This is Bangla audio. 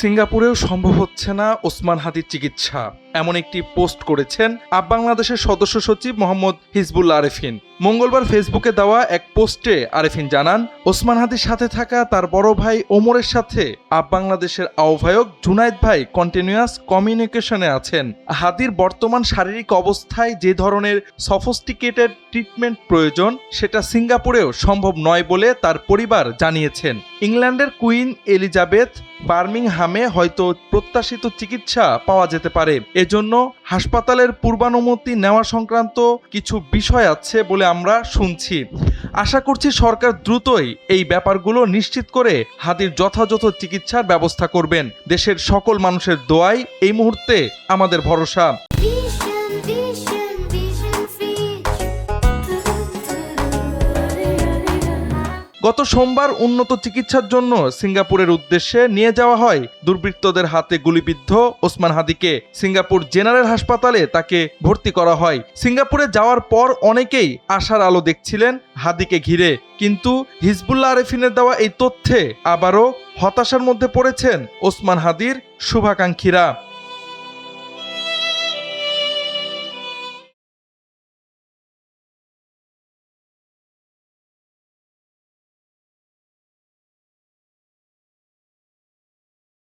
সিঙ্গাপুরেও সম্ভব হচ্ছে না ওসমান হাদির চিকিৎসা, এমন একটি পোস্ট করেছেন বাংলাদেশের সদস্য সচিব মোহাম্মদ হিজবুল্লাহ আরেফিন। মঙ্গলবার ফেসবুকে দেওয়া এক পোস্টে আরেফিন জানান, ওসমান হাদির সাথে থাকা তার বড় ভাই ওমরের সাথে বাংলাদেশের আহ্বায়ক জুনায়েদ ভাই কন্টিনিউয়াস কমিউনিকেশনে আছেন। হাদির বর্তমান শারীরিক অবস্থায় যে ধরনের সফিস্টিকেটেড ট্রিটমেন্ট প্রয়োজন সেটা সিঙ্গাপুরেও সম্ভব নয় বলে তার পরিবার জানিয়েছেন। ইংল্যান্ডের কুইন এলিজাবেথ বার্মিংহামে হয়তো প্রত্যাশিত চিকিৎসা পাওয়া যেতে পারে, এজন্য হাসপাতালের পূর্বানুমতি নেওয়া সংক্রান্ত কিছু বিষয় আছে বলে আমরা শুনছি। আশা করছি সরকার দ্রুতই এই ব্যাপারগুলো নিশ্চিত করে হাদির যথাযথ চিকিৎসার ব্যবস্থা করবেন। দেশের সকল মানুষের দোয়াই এই মুহূর্তে আমাদের ভরসা। গত সোমবার উন্নত চিকিৎসার জন্য সিঙ্গাপুরের উদ্দেশ্যে নিয়ে যাওয়া হয় দুর্বৃত্তদের হাতে গুলিবিদ্ধ ওসমান হাদিকে। সিঙ্গাপুর জেনারেল হাসপাতালে তাকে ভর্তি করা হয়। সিঙ্গাপুরে যাওয়ার পর অনেকেই আশার আলো দেখছিলেন হাদিকে ঘিরে, কিন্তু হিজবুল্লাহ আরেফিনের দেওয়া এই তথ্যে আবারও হতাশার মধ্যে পড়েছেন ওসমান হাদির শুভাকাঙ্ক্ষীরা।